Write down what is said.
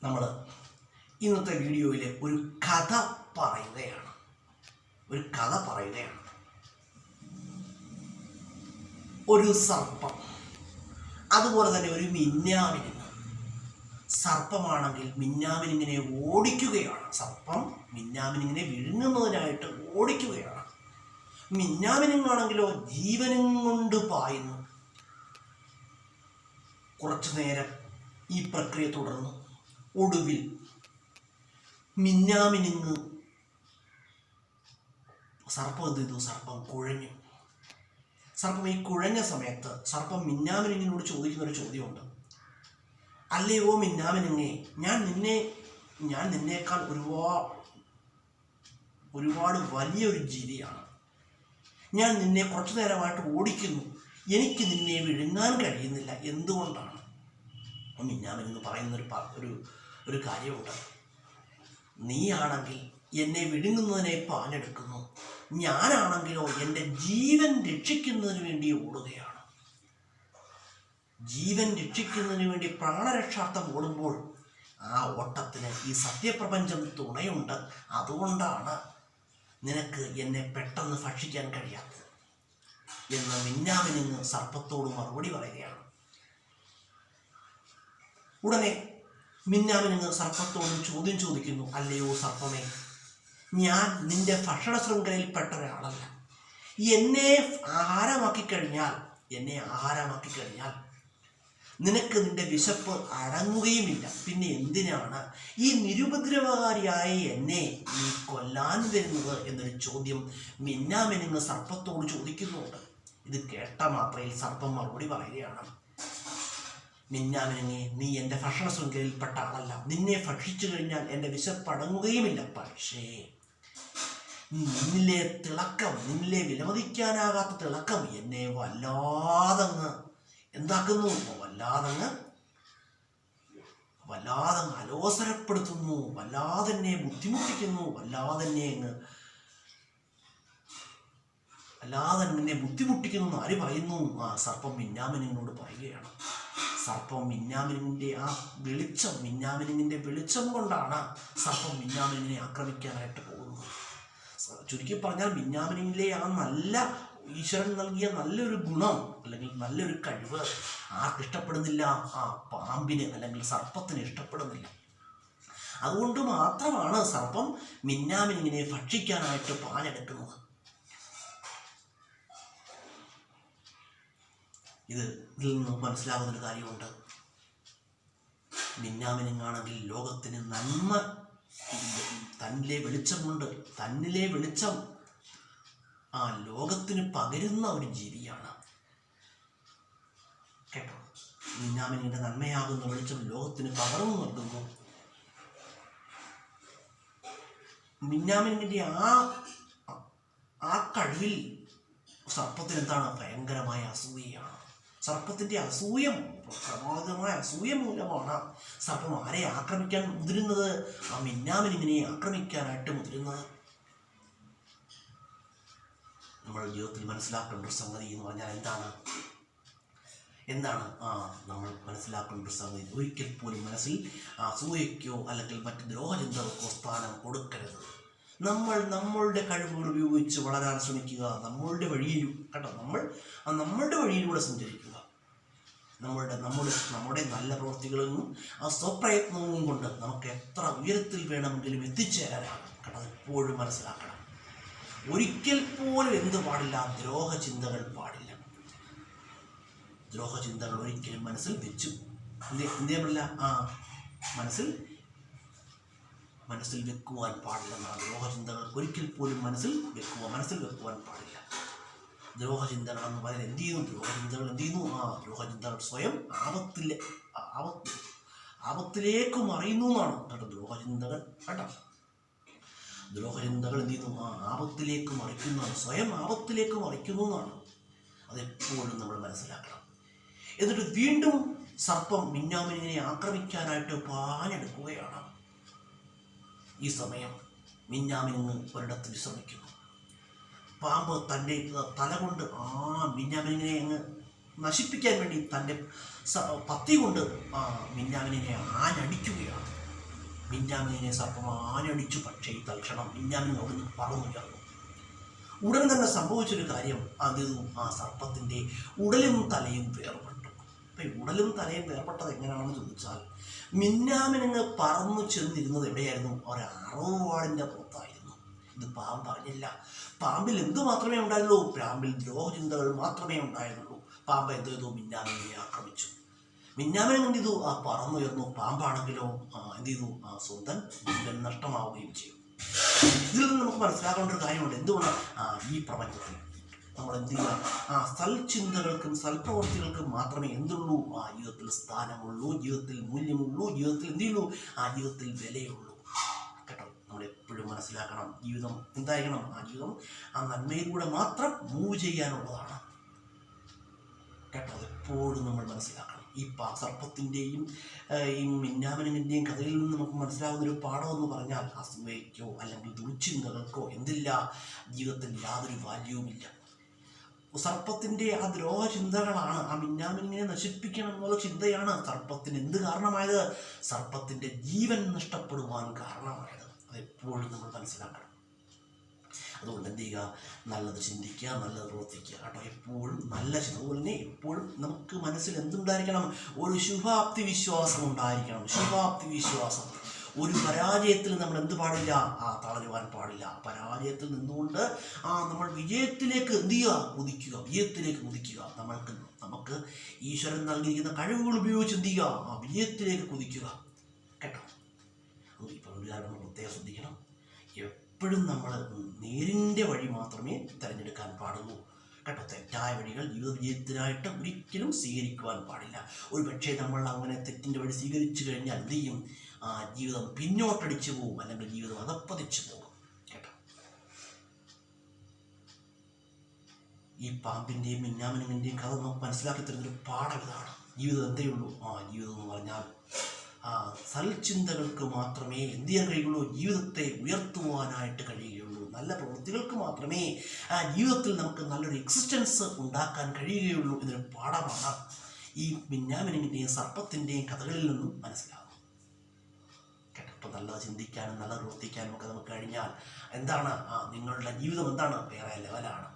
നമ്മൾ ഇന്നത്തെ വീഡിയോയിൽ ഒരു കഥ പറയുകയാണ്. ഒരു സർപ്പം, അതുപോലെ തന്നെ ഒരു മിന്നാമിനിങ്. സർപ്പമാണെങ്കിൽ മിന്നാമിനിങ്ങിനെ ഓടിക്കുകയാണ്. സർപ്പം മിന്നാമിനിങ്ങിനെ വിഴുങ്ങുന്നതിനായിട്ട് ഓടിക്കുകയാണ്. മിന്നാമിനിങ്ങാണെങ്കിലോ ജീവനും കൊണ്ട് പായുന്നു. കുറച്ചു നേരം ഈ പ്രക്രിയ തുടർന്നു. ഒടുവിൽ മിന്നാമിനിങ് സർപ്പം എന്ത് ചെയ്തു? സർപ്പം കുഴഞ്ഞു. സർപ്പം ഈ കുഴഞ്ഞ സമയത്ത് സർപ്പം മിന്നാമിനിങ്ങിനോട് ചോദിക്കുന്നൊരു ചോദ്യമുണ്ട്. അല്ലയോ മിന്നാമിനിങ്ങേ, ഞാൻ നിന്നേക്കാൾ ഒരുപാട് വലിയൊരു ജീവിയാണ്. ഞാൻ നിന്നെ കുറച്ചു നേരമായിട്ട് ഓടിക്കുന്നു. എനിക്ക് നിന്നെ വിഴുങ്ങാൻ കഴിയുന്നില്ല. എന്തുകൊണ്ടാണ്? മിന്നാമിനിങ് പറയുന്നൊരു കാര്യമുണ്ട്. നീയാണെങ്കിൽ എന്നെ വിഴുങ്ങുന്നതിനെ പാഞ്ഞെടുക്കുന്നു, ഞാനാണെങ്കിലോ എൻ്റെ ജീവൻ രക്ഷിക്കുന്നതിന് വേണ്ടി ഓടുകയാണ്. ജീവൻ രക്ഷിക്കുന്നതിന് വേണ്ടി പ്രാണരക്ഷാർത്ഥം ഓടുമ്പോൾ ആ ഓട്ടത്തിന് ഈ സത്യപ്രപഞ്ചം തുണയുണ്ട്. അതുകൊണ്ടാണ് നിനക്ക് എന്നെ പെട്ടെന്ന് ഭക്ഷിക്കാൻ കഴിയാത്തത് എന്ന് മിന്നാമിനിങ് സർപ്പത്തോട് മറുപടി പറയുകയാണ്. ഉടനെ മിന്നാമിനിങ് സർപ്പത്തോട് ചോദ്യം ചോദിക്കുന്നു. അല്ലയോ സർപ്പമേ, ഞാൻ നിന്റെ ഭക്ഷണ ശൃംഖലയിൽപ്പെട്ട ഒരാളല്ല. എന്നെ ആഹാരമാക്കി കഴിഞ്ഞാൽ നിനക്ക് നിന്റെ വിശപ്പ് അടങ്ങുകയുമില്ല. പിന്നെ എന്തിനാണ് ഈ നിരുപദ്രവകാരിയായ എന്നെ നീ കൊല്ലാൻ വരുന്നത് എന്നൊരു ചോദ്യം മിന്നാമിനിങ് സർപ്പത്തോട് ചോദിക്കുന്നുണ്ട്. ഇത് കേട്ട മാത്രയിൽ സർപ്പം മറുപടി പറയുകയാണ്. മിന്നാമിനിങ്ങേ, നീ എൻ്റെ ഭക്ഷണ ശൃംഖലയിൽപ്പെട്ട ആളല്ല. നിന്നെ ഭക്ഷിച്ചു കഴിഞ്ഞാൽ എൻ്റെ വിശപ്പ് അടങ്ങുകയുമില്ല. പക്ഷേ നിന്നിലെ തിളക്കം, നിന്നിലെ വിലമതിക്കാനാകാത്ത തിളക്കം എന്നെ വല്ലാതങ്ങ് എന്താക്കുന്നു? വല്ലാതങ്ങ് അലോസരപ്പെടുത്തുന്നു, വല്ലാതെ എന്നെ ബുദ്ധിമുട്ടിക്കുന്നു, വല്ലാതെ എന്നെ ബുദ്ധിമുട്ടിക്കുന്നു ആര് പറയുന്നു? സർപ്പം മിന്നാമിനിങ്ങിനോട് പറയുകയാണ്. സർപ്പം മിന്നാമിനിങ്ങിൻ്റെ മിന്നാമിനിങ്ങിൻ്റെ വെളിച്ചം കൊണ്ടാണ് സർപ്പം മിന്നാമിനിങ്ങിനെ ആക്രമിക്കാനായിട്ട് പോകുന്നത്. ചുരുക്കി പറഞ്ഞാൽ മിന്നാമിനിങ്ങിലെ ആ നല്ല ഈശ്വരൻ നൽകിയ നല്ലൊരു ഗുണം അല്ലെങ്കിൽ നല്ലൊരു കഴിവ് ആർക്കിഷ്ടപ്പെടുന്നില്ല? ആ പാമ്പിന് അല്ലെങ്കിൽ സർപ്പത്തിന് ഇഷ്ടപ്പെടുന്നില്ല. അതുകൊണ്ട് മാത്രമാണ് സർപ്പം മിന്നാമിനിങ്ങിനെ ഭക്ഷിക്കാനായിട്ട് പാഞ്ഞെടുക്കുന്നത്. ഇതിൽ നിന്ന് മനസ്സിലാകുന്നൊരു കാര്യമുണ്ട്. മിന്നാമിനിങ്ങാണെങ്കിൽ ലോകത്തിന് നന്മ, തന്നിലെ വെളിച്ചം ആ ലോകത്തിന് പകരുന്ന ഒരു ജീവിയാണ്. കേട്ടോ, മിന്നാമിനിങ്ങിന്റെ നന്മയാകുന്ന വെളിച്ചം ലോകത്തിന് പകർന്നു നൽകുന്നു. മിന്നാമിനിങ്ങിന്റെ ആ കഴിവിൽ സർപ്പത്തിന് എന്താണ്? ഭയങ്കരമായ അസൂയയാണ്. സർപ്പത്തിൻ്റെ പ്രമാദമായ അസൂയ മൂലമാണ് സർപ്പം ആരെ ആക്രമിക്കാൻ മുതിരുന്നത്? ആ മിന്നാമിനിങ്ങിനെ ആക്രമിക്കാനായിട്ട് മുതിരുന്നത്. നമ്മൾ ജീവിതത്തിൽ മനസ്സിലാക്കേണ്ട ഒരു സംഗതി എന്ന് പറഞ്ഞാൽ എന്താണ് നമ്മൾ മനസ്സിലാക്കേണ്ട ഒരു സംഗതി, ഒരിക്കൽ പോലും മനസ്സിൽ അസൂയയ്ക്കോ അല്ലെങ്കിൽ മറ്റ് ദ്രോഹചിന്തകൾക്കോ സ്ഥാനം കൊടുക്കരുത്. നമ്മളുടെ കഴിവുകൾ ഉപയോഗിച്ച് വളരാൻ ശ്രമിക്കുക. നമ്മളുടെ വഴിയിലൂടെ സഞ്ചരിക്കുക. നമ്മുടെ നല്ല പ്രവൃത്തികളും ആ സ്വപ്രയത്നവും കൊണ്ട് നമുക്ക് എത്ര ഉയരത്തിൽ വേണമെങ്കിലും എത്തിച്ചേരാനാണ്. അതെപ്പോഴും മനസ്സിലാക്കണം. ഒരിക്കൽ പോലും എന്ത് പാടില്ല? ദ്രോഹചിന്തകൾ പാടില്ല. ദ്രോഹചിന്തകൾ ഒരിക്കലും മനസ്സിൽ വെച്ചു മനസ്സിൽ വെക്കുവാൻ പാടില്ലെന്നാണ്. ദ്രോഹചിന്തകൾ ഒരിക്കൽ പോലും മനസ്സിൽ വെക്കുവാൻ പാടില്ല. ദ്രോഹചിന്തകൾ എന്ന് പറയുന്നത് എന്ത് ചെയ്യുന്നു? ദ്രോഹചിന്തകൾ സ്വയം ആപത്തിലേക്ക് മറിയുന്നു എന്നാണ് കേട്ടോ. ദ്രോഹചിന്തകൾ എന്ത് ചെയ്യുന്നു? ആപത്തിലേക്ക് മറിക്കുന്നതാണ്, സ്വയം ആപത്തിലേക്ക് മറിക്കുന്നു എന്നാണ്. അതെപ്പോഴും നമ്മൾ മനസ്സിലാക്കണം. എന്നിട്ട് വീണ്ടും സർപ്പം മിന്നാമിനിങ്ങിനെ ആക്രമിക്കാനായിട്ട് പാഞ്ഞെടുക്കുകയാണ്. ഈ സമയം മിന്നാമിനിങ് ഒരിടത്ത് വിശ്രമിക്കുന്നു. പാമ്പ് തൻ്റെ തല കൊണ്ട് മിന്നാമിനിങ്ങിനെ അങ്ങ് നശിപ്പിക്കാൻ വേണ്ടി തൻ്റെ പത്തി കൊണ്ട് മിന്നാമിനിങ്ങിനെ ആഞ്ഞടിക്കുകയാണ്. മിന്നാമിനെ സർപ്പം ആനടിച്ചു. പക്ഷേ തൽക്ഷണം മിന്നാമിൻ അവിടുന്ന് പറന്നുയർന്നു. ഉടൻ തന്നെ സംഭവിച്ചൊരു കാര്യം, അതും ആ സർപ്പത്തിൻ്റെ ഉടലും തലയും വേർപെട്ടു. അപ്പം ഈ ഉടലും തലയും വേർപെട്ടത് എങ്ങനെയാണെന്ന് ചോദിച്ചാൽ, മിന്നാമിനങ്ങ് പറന്നു ചെന്നിരുന്നത് എവിടെയായിരുന്നു? ഒരറവാളിൻ്റെ പുറത്തായിരുന്നു. ഇത് പാമ്പ് പറഞ്ഞില്ല. പാമ്പിൽ എന്തു മാത്രമേ ഉണ്ടായിരുന്നുള്ളൂ? പാമ്പിൽ ദ്രോഹചിന്തകൾ മാത്രമേ ഉണ്ടായിരുന്നുള്ളൂ. പാമ്പ് എന്ത് ചെയ്തു? മിന്നാമിനെ ആക്രമിച്ചു. മിന്നാമിനെ എന്ത് ചെയ്തു? ആ പറന്നുയർന്നു. പാമ്പാണെങ്കിലോ എന്ത് ചെയ്തു? ആ സ്വന്തം ജീവൻ നഷ്ടമാവുകയും ചെയ്തു. ഇതിൽ നിന്ന് നമുക്ക് മനസ്സിലാക്കേണ്ട ഒരു കാര്യമുണ്ട്. എന്തുകൊണ്ടാണ് ഈ പ്രപഞ്ചത്തിൽ നമ്മൾ എന്ത് ചെയ്യുക? സൽചിന്തകൾക്കും സൽപ്രവർത്തികൾക്കും മാത്രമേ എന്തുള്ളൂ? ജീവിതത്തിൽ സ്ഥാനമുള്ളൂ, ജീവിതത്തിൽ മൂല്യമുള്ളൂ, ജീവിതത്തിൽ എന്ത് ചെയ്യുള്ളൂ? ജീവിതത്തിൽ വിലയുള്ളൂ. കേട്ടോ, നമ്മൾ എപ്പോഴും മനസ്സിലാക്കണം, ജീവിതം എന്തായിരിക്കണം? ജീവിതം നന്മയിലൂടെ മാത്രം മൂവ് ചെയ്യാനുള്ളതാണ്. കേട്ടോ, അതെപ്പോഴും നമ്മൾ മനസ്സിലാക്കണം. ഈ സർപ്പത്തിൻ്റെയും ഈ മിന്നാമിനിൻ്റെയും കഥയിൽ നിന്ന് നമുക്ക് മനസ്സിലാകുന്നൊരു പാഠമെന്ന് പറഞ്ഞാൽ, അസൂയയ്ക്കോ അല്ലെങ്കിൽ ദുർചിന്തകൾക്കോ എന്തില്ല? ജീവിതത്തിൽ യാതൊരു വാല്യവുമില്ല. സർപ്പത്തിൻ്റെ ആ ദ്രോഹചിന്തകളാണ്, ആ മിന്നാമിനിങ്ങനെ നശിപ്പിക്കണം എന്നുള്ള ചിന്തയാണ് സർപ്പത്തിന് എന്ത് കാരണമായത്? സർപ്പത്തിൻ്റെ ജീവൻ നഷ്ടപ്പെടുവാൻ കാരണമായത്. അതെപ്പോഴും നമ്മൾ മനസ്സിലാക്കണം. അതുകൊണ്ട് എന്ത് ചെയ്യുക? നല്ലത് ചിന്തിക്കുക, നല്ലത് പ്രവർത്തിക്കുക. കേട്ടോ, എപ്പോഴും നല്ല ചിന്ത. അതുപോലെ തന്നെ എപ്പോഴും നമുക്ക് മനസ്സിൽ എന്തുണ്ടായിരിക്കണം? ഒരു ശുഭാപ്തി വിശ്വാസം ഉണ്ടായിരിക്കണം. ശുഭാപ്തി വിശ്വാസം. ഒരു പരാജയത്തിൽ നമ്മൾ എന്ത് പാടില്ല? തളരുവാൻ പാടില്ല. പരാജയത്തിൽ നിന്നുകൊണ്ട് നമ്മൾ വിജയത്തിലേക്ക് എന്ത് ചെയ്യുക? കുതിക്കുക. വിജയത്തിലേക്ക് കുതിക്കുക. നമുക്ക് ഈശ്വരൻ നൽകിയിരിക്കുന്ന കഴിവുകൾ ഉപയോഗിച്ച് എന്ത് ചെയ്യുക? വിജയത്തിലേക്ക് കുതിക്കുക. കേട്ടോ, ഇപ്പോൾ ഒരു കാര്യം പ്രത്യേകം ശ്രദ്ധിക്കണം. എപ്പോഴും നമ്മൾ നേരിൻ്റെ വഴി മാത്രമേ തിരഞ്ഞെടുക്കാൻ പാടുള്ളൂ. കേട്ടോ, തെറ്റായ വഴികൾ ജീവിത വിജയത്തിനായിട്ട് ഒരിക്കലും സ്വീകരിക്കുവാൻ പാടില്ല. ഒരു പക്ഷേ നമ്മൾ അങ്ങനെ തെറ്റിൻ്റെ വഴി സ്വീകരിച്ചു കഴിഞ്ഞാൽ എന്ത് ചെയ്യും? ജീവിതം പിന്നോട്ടടിച്ചു പോകും, അല്ലെങ്കിൽ ജീവിതം അധപ്പതിച്ചു പോകും. കേട്ടോ, ഈ പാമ്പിൻ്റെയും മിന്നാമിനിൻ്റെയും കഥ നമുക്ക് മനസ്സിലാക്കി തരുന്നൊരു പാഠം ഇതാണ്. ജീവിതം എന്തേ ഉള്ളൂ? ജീവിതം എന്ന് പറഞ്ഞാൽ സൽചിന്തകൾക്ക് മാത്രമേ എന്ത് ചെയ്യാൻ കഴിയുള്ളൂ? ജീവിതത്തെ ഉയർത്തുവാനായിട്ട് കഴിയുകയുള്ളൂ. നല്ല പ്രവൃത്തികൾക്ക് മാത്രമേ ജീവിതത്തിൽ നമുക്ക് നല്ലൊരു എക്സിസ്റ്റൻസ് ഉണ്ടാക്കാൻ കഴിയുകയുള്ളൂ എന്നൊരു പാഠമാണ് ഈ മിന്നാമിനിൻ്റെയും സർപ്പത്തിൻ്റെയും കഥകളിൽ നിന്നും മനസ്സിലാകും. കേട്ടോ, ഇപ്പോൾ നല്ലത് ചിന്തിക്കാനും നല്ലത് പ്രവർത്തിക്കാനും ഒക്കെ നമുക്ക് കഴിഞ്ഞാൽ എന്താണ്? നിങ്ങളുടെ ജീവിതം എന്താണ്? വേറെ ലെവലാണ്.